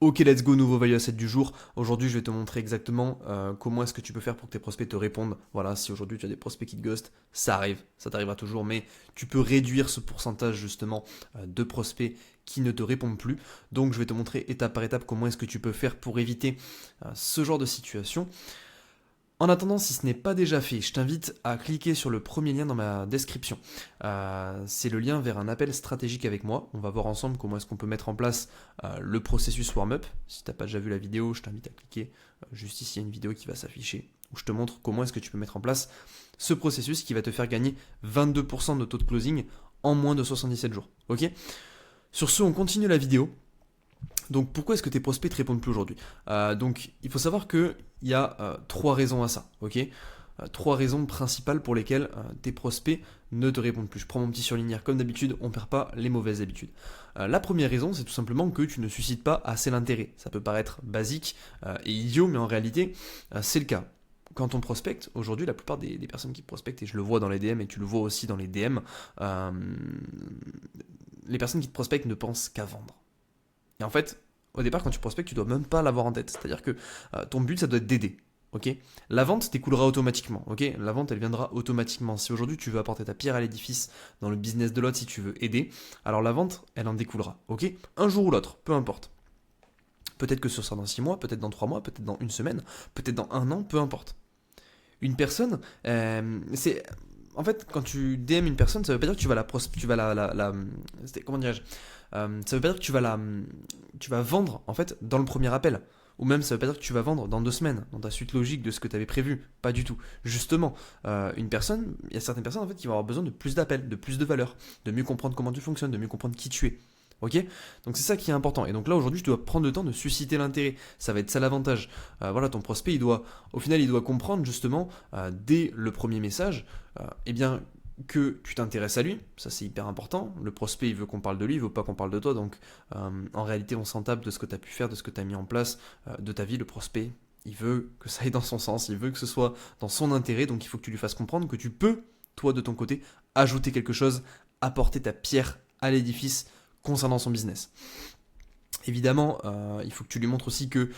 Ok, let's go, nouveau value asset du jour. Aujourd'hui, je vais te montrer exactement comment est-ce que tu peux faire pour que tes prospects te répondent. Voilà, si aujourd'hui tu as des prospects qui te ghostent, ça arrive, ça t'arrivera toujours, mais tu peux réduire ce pourcentage justement de prospects qui ne te répondent plus. Donc, je vais te montrer étape par étape comment est-ce que tu peux faire pour éviter ce genre de situation. En attendant, si ce n'est pas déjà fait, je t'invite à cliquer sur le premier lien dans ma description. C'est le lien vers un appel stratégique avec moi. On va voir ensemble comment est-ce qu'on peut mettre en place le processus warm-up. Si tu n'as pas déjà vu la vidéo, je t'invite à cliquer juste ici, il y a une vidéo qui va s'afficher où je te montre comment est-ce que tu peux mettre en place ce processus qui va te faire gagner 22% de taux de closing en moins de 77 jours. Ok. Sur ce, on continue la vidéo. Donc pourquoi est-ce que tes prospects te répondent plus aujourd'hui? Donc il faut savoir qu'il y a trois raisons à ça, ok? Trois raisons principales pour lesquelles tes prospects ne te répondent plus. Je prends mon petit surligneur comme d'habitude, on ne perd pas les mauvaises habitudes. La première raison, c'est tout simplement que tu ne suscites pas assez l'intérêt. Ça peut paraître basique et idiot, mais en réalité, c'est le cas. Quand on prospecte, aujourd'hui, la plupart des personnes qui prospectent, et je le vois dans les DM et tu le vois aussi dans les DM, les personnes qui te prospectent ne pensent qu'à vendre. Et en fait, au départ, quand tu prospectes, tu dois même pas l'avoir en tête. C'est-à-dire que ton but, ça doit être d'aider. Ok. La vente t'écoulera automatiquement. Ok. La vente, elle viendra automatiquement. Si aujourd'hui tu veux apporter ta pierre à l'édifice dans le business de l'autre, si tu veux aider, alors la vente, elle en découlera. Ok. Un jour ou l'autre, peu importe. Peut-être que ce sera dans 6 mois, peut-être dans 3 mois, peut-être dans une semaine, peut-être dans un an, peu importe. Une personne, c'est en fait, quand tu DM une personne, ça veut pas dire que tu vas comment dirais-je, ça veut pas dire que tu vas vendre en fait dans le premier appel. Ou même ça veut pas dire que tu vas vendre dans 2 semaines, dans ta suite logique de ce que tu avais prévu. Pas du tout. Justement, une personne, il y a certaines personnes en fait qui vont avoir besoin de plus d'appels, de plus de valeur, de mieux comprendre comment tu fonctionnes, de mieux comprendre qui tu es. Ok. Donc c'est ça qui est important. Et donc là aujourd'hui, tu dois prendre le temps de susciter l'intérêt. Ça va être ça l'avantage. Voilà, ton prospect, au final, il doit comprendre justement dès le premier message, eh bien que tu t'intéresses à lui, ça c'est hyper important. Le prospect il veut qu'on parle de lui, il veut pas qu'on parle de toi, donc en réalité on s'en tape de ce que tu as pu faire, de ce que tu as mis en place, de ta vie. Le prospect il veut que ça aille dans son sens, il veut que ce soit dans son intérêt, donc il faut que tu lui fasses comprendre que tu peux, toi de ton côté, ajouter quelque chose, apporter ta pierre à l'édifice concernant son business. Évidemment, il faut que tu lui montres aussi que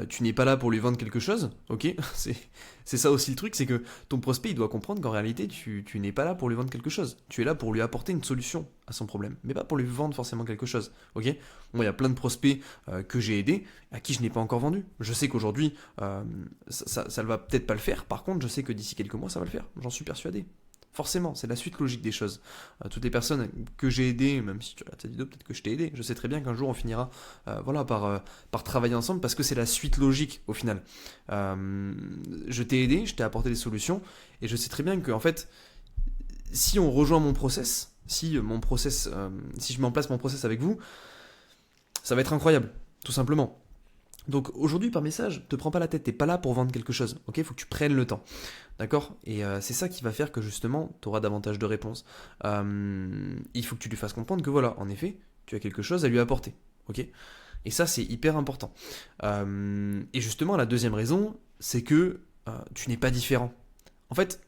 tu n'es pas là pour lui vendre quelque chose, ok. C'est ça aussi le truc, c'est que ton prospect il doit comprendre qu'en réalité tu n'es pas là pour lui vendre quelque chose. Tu es là pour lui apporter une solution à son problème, mais pas pour lui vendre forcément quelque chose, ok. Moi il y a plein de prospects que j'ai aidés, à qui je n'ai pas encore vendu. Je sais qu'aujourd'hui ça ne va peut-être pas le faire, par contre je sais que d'ici quelques mois ça va le faire, j'en suis persuadé. Forcément, c'est la suite logique des choses. Toutes les personnes que j'ai aidées, même si tu regardes cette vidéo, peut-être que je t'ai aidé, je sais très bien qu'un jour on finira voilà, par travailler ensemble parce que c'est la suite logique au final. Je t'ai aidé, je t'ai apporté des solutions et je sais très bien que en fait, si on rejoint mon process, si je mets en place mon process avec vous, ça va être incroyable, tout simplement. Donc aujourd'hui par message, te prends pas la tête, t'es pas là pour vendre quelque chose, ok? Faut que tu prennes le temps, d'accord? Et c'est ça qui va faire que justement, tu auras davantage de réponses. Il faut que tu lui fasses comprendre que voilà, en effet, tu as quelque chose à lui apporter, ok? Et ça c'est hyper important. Et justement la deuxième raison, c'est que tu n'es pas différent. En fait,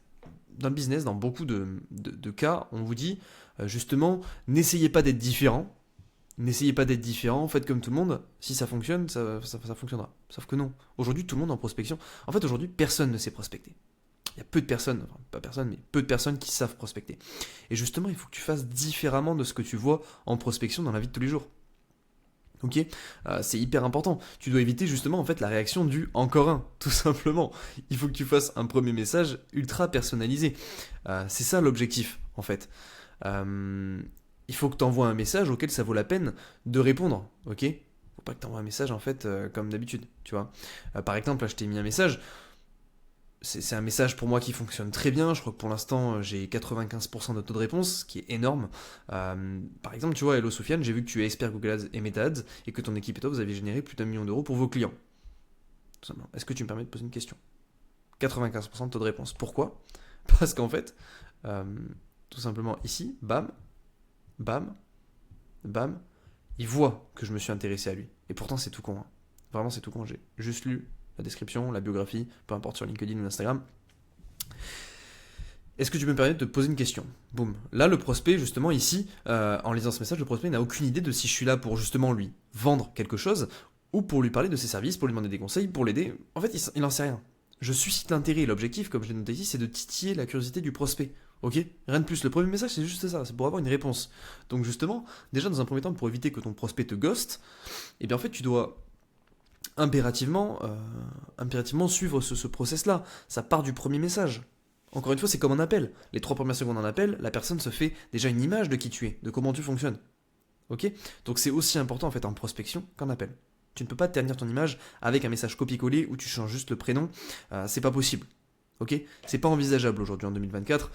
dans le business, dans beaucoup de cas, on vous dit justement, n'essayez pas d'être différent. N'essayez pas d'être différent, faites comme tout le monde. Si ça fonctionne, ça fonctionnera. Sauf que non. Aujourd'hui, tout le monde en prospection. En fait, aujourd'hui, personne ne sait prospecter. Il y a peu de personnes, enfin, pas personne, mais peu de personnes qui savent prospecter. Et justement, il faut que tu fasses différemment de ce que tu vois en prospection dans la vie de tous les jours. Ok. C'est hyper important. Tu dois éviter justement en fait la réaction du encore un, tout simplement. Il faut que tu fasses un premier message ultra personnalisé. C'est ça l'objectif en fait. Euh, il faut que tu envoies un message auquel ça vaut la peine de répondre, ok? Faut pas que tu envoies un message en fait comme d'habitude, tu vois. Par exemple, là je t'ai mis un message, c'est un message pour moi qui fonctionne très bien, je crois que pour l'instant j'ai 95% de taux de réponse, ce qui est énorme. Par exemple, tu vois, hello Sofiane, j'ai vu que tu es expert Google Ads et Meta Ads et que ton équipe et toi vous avez généré plus d'1 million d'euros pour vos clients. Tout simplement. Est-ce que tu me permets de poser une question? 95% de taux de réponse. Pourquoi? Parce qu'en fait, euh, tout simplement ici, bam, bam, bam, il voit que je me suis intéressé à lui. Et pourtant, c'est tout con. Hein. Vraiment, c'est tout con. J'ai juste lu la description, la biographie, peu importe sur LinkedIn ou Instagram. Est-ce que tu peux me permettre de te poser une question? Boum. Là, le prospect, justement, ici, en lisant ce message, le prospect n'a aucune idée de si je suis là pour justement lui vendre quelque chose ou pour lui parler de ses services, pour lui demander des conseils, pour l'aider. En fait, il n'en sait rien. Je suscite l'intérêt et l'objectif, comme je l'ai noté ici, c'est de titiller la curiosité du prospect. Ok. Rien de plus. Le premier message, c'est juste ça, c'est pour avoir une réponse. Donc justement, déjà dans un premier temps, pour éviter que ton prospect te ghost, eh bien en fait, tu dois impérativement, impérativement suivre ce process-là. Ça part du premier message. Encore une fois, c'est comme un appel. Les 3 premières secondes d'un appel, la personne se fait déjà une image de qui tu es, de comment tu fonctionnes. Ok. Donc c'est aussi important en fait en prospection qu'en appel. Tu ne peux pas ternir ton image avec un message copier-coller où tu changes juste le prénom. C'est pas possible. Ok. C'est pas envisageable aujourd'hui en 2024.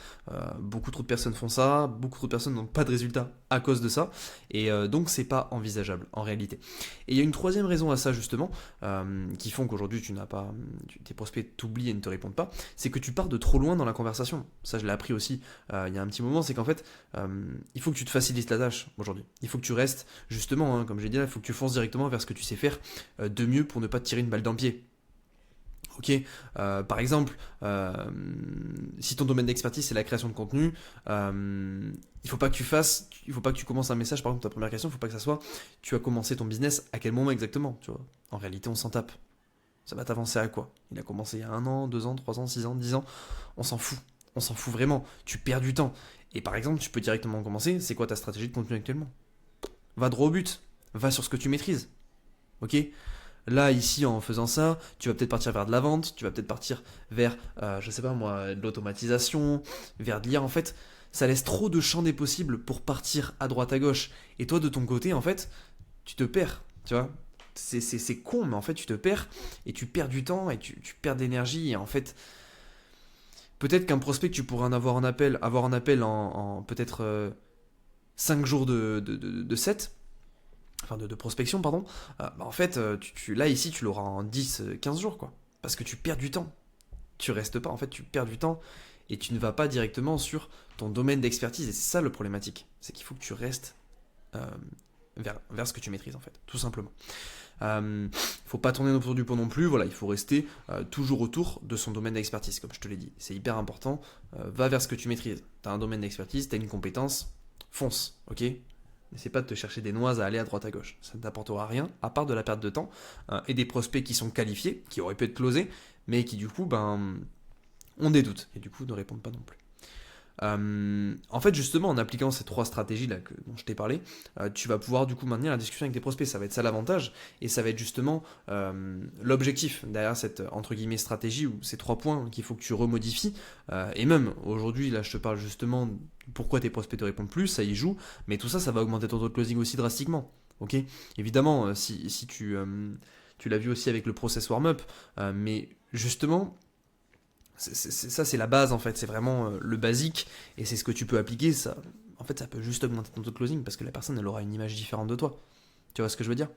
Beaucoup trop de personnes font ça, beaucoup trop de personnes n'ont pas de résultats à cause de ça, et donc c'est pas envisageable en réalité. Et il y a une troisième raison à ça justement, qui font qu'aujourd'hui tes prospects t'oublient et ne te répondent pas, c'est que tu pars de trop loin dans la conversation. Ça je l'ai appris aussi il y a un petit moment, c'est qu'en fait il faut que tu te facilites la tâche aujourd'hui. Il faut que tu restes justement, hein, comme j'ai dit là, il faut que tu fonces directement vers ce que tu sais faire de mieux pour ne pas te tirer une balle dans le pied. Ok, par exemple, si ton domaine d'expertise c'est la création de contenu, il faut pas que tu commences un message. Par exemple, ta première question, il faut pas que ça soit, tu as commencé ton business à quel moment exactement, tu vois. En réalité, on s'en tape. Ça va t'avancer à quoi? Il a commencé il y a 1 an, 2 ans, 3 ans, 6 ans, 10 ans. On s'en fout. On s'en fout vraiment. Tu perds du temps. Et par exemple, tu peux directement commencer. C'est quoi ta stratégie de contenu actuellement? Va droit au but. Va sur ce que tu maîtrises. Ok. Là, ici, en faisant ça, tu vas peut-être partir vers de la vente, tu vas peut-être partir vers, je sais pas moi, de l'automatisation, vers de l'IA. En fait, ça laisse trop de champs des possibles pour partir à droite à gauche. Et toi, de ton côté, en fait, tu te perds, tu vois. C'est con, mais en fait, tu te perds et tu perds du temps et tu perds de l'énergie. Et en fait, peut-être qu'un prospect, tu pourrais en avoir un appel en peut-être 5 jours de 7, enfin de prospection, pardon, en fait, là, ici, tu l'auras en 10, 15 jours, quoi. Parce que tu perds du temps. Tu restes pas, en fait, tu perds du temps et tu ne vas pas directement sur ton domaine d'expertise. Et c'est ça le problématique. C'est qu'il faut que tu restes euh, vers ce que tu maîtrises, en fait, tout simplement. Faut pas tourner autour du pot non plus, voilà, il faut rester toujours autour de son domaine d'expertise, comme je te l'ai dit. C'est hyper important. Va vers ce que tu maîtrises. Tu as un domaine d'expertise, tu as une compétence, fonce, ok. N'essaie pas de te chercher des noises à aller à droite à gauche. Ça ne t'apportera rien, à part de la perte de temps et des prospects qui sont qualifiés, qui auraient pu être closés, mais qui du coup ont des doutes et du coup ne répondent pas non plus. En fait, justement, en appliquant ces 3 stratégies là dont je t'ai parlé, tu vas pouvoir du coup maintenir la discussion avec tes prospects. Ça va être ça l'avantage, et ça va être justement l'objectif derrière cette entre guillemets stratégie ou ces 3 points qu'il faut que tu remodifies. Et même aujourd'hui, là, je te parle justement de pourquoi tes prospects te répondent plus, ça y joue, mais tout ça, ça va augmenter ton taux de closing aussi drastiquement. Ok, évidemment, si tu l'as vu aussi avec le process warm-up, mais justement ça c'est la base en fait, c'est vraiment le basique et c'est ce que tu peux appliquer. Ça, en fait, ça peut juste augmenter ton taux de closing parce que la personne elle aura une image différente de toi. Tu vois ce que je veux dire?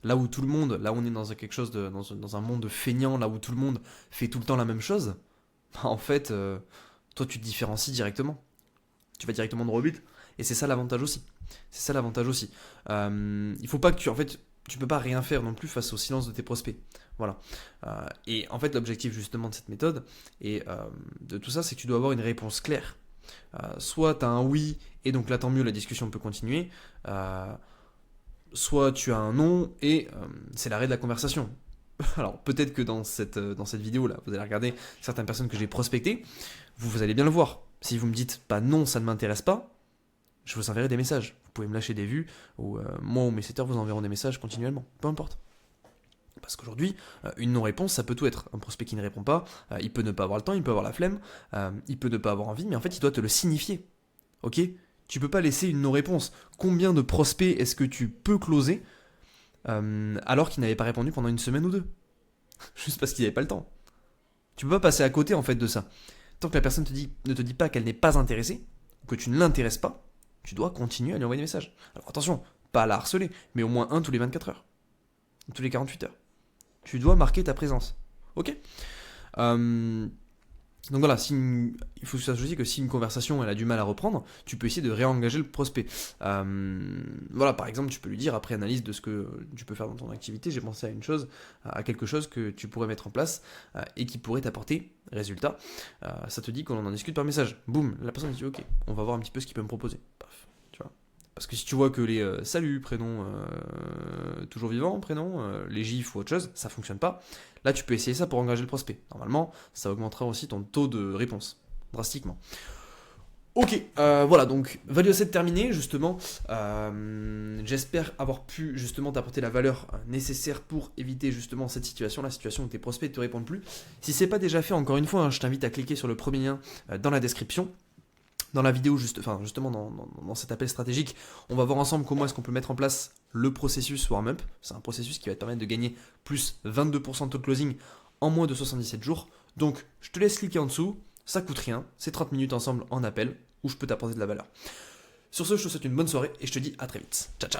Là où tout le monde, là où on est dans quelque chose dans un monde feignant, là où tout le monde fait tout le temps la même chose, en fait, toi tu te différencies directement. Tu vas directement droit au but et c'est ça l'avantage aussi. C'est ça l'avantage aussi. Il faut pas que en fait, tu peux pas rien faire non plus face au silence de tes prospects. Voilà. Et en fait, l'objectif justement de cette méthode et de tout ça, c'est que tu dois avoir une réponse claire. Soit tu as un oui, et donc là tant mieux, la discussion peut continuer. Soit tu as un non, et c'est l'arrêt de la conversation. Alors peut-être que dans cette vidéo là, vous allez regarder certaines personnes que j'ai prospectées, vous allez bien le voir. Si vous me dites pas non, ça ne m'intéresse pas, je vous enverrai des messages. Vous pouvez me lâcher des vues, ou moi ou mes setters vous enverront des messages continuellement, peu importe. Parce qu'aujourd'hui, une non-réponse, ça peut tout être. Un prospect qui ne répond pas, il peut ne pas avoir le temps, il peut avoir la flemme, il peut ne pas avoir envie, mais en fait, il doit te le signifier. Ok? Tu peux pas laisser une non-réponse. Combien de prospects est-ce que tu peux closer alors qu'il n'avait pas répondu pendant 1 semaine ou 2? Juste parce qu'il n'avait pas le temps. Tu peux pas passer à côté en fait de ça. Tant que la personne ne te dit pas qu'elle n'est pas intéressée, que tu ne l'intéresses pas, tu dois continuer à lui envoyer des messages. Alors attention, pas à la harceler, mais au moins un tous les 24 heures. Tous les 48 heures. Tu dois marquer ta présence. Ok. Donc voilà, il faut savoir aussi que si une conversation elle a du mal à reprendre, tu peux essayer de réengager le prospect. Voilà, par exemple, tu peux lui dire, après analyse de ce que tu peux faire dans ton activité, j'ai pensé à une chose, à quelque chose que tu pourrais mettre en place et qui pourrait t'apporter résultat. Ça te dit qu'on en discute par message. Boum, la personne dit ok, on va voir un petit peu ce qu'il peut me proposer. Paf, tu vois. Parce que si tu vois que les salut, prénom, toujours vivant, prénom, les gifs ou autre chose, ça fonctionne pas, là tu peux essayer ça pour engager le prospect. Normalement, ça augmentera aussi ton taux de réponse, drastiquement. Ok, voilà, donc Value Asset terminé, justement. J'espère avoir pu justement t'apporter la valeur nécessaire pour éviter justement cette situation, la situation où tes prospects ne te répondent plus. Si c'est pas déjà fait, encore une fois, hein, je t'invite à cliquer sur le premier lien dans la description. Dans la vidéo, justement dans cet appel stratégique, on va voir ensemble comment est-ce qu'on peut mettre en place le processus warm-up. C'est un processus qui va te permettre de gagner plus 22% de taux de closing en moins de 77 jours. Donc, je te laisse cliquer en dessous, ça coûte rien, c'est 30 minutes ensemble en appel où je peux t'apporter de la valeur. Sur ce, je te souhaite une bonne soirée et je te dis à très vite. Ciao, ciao.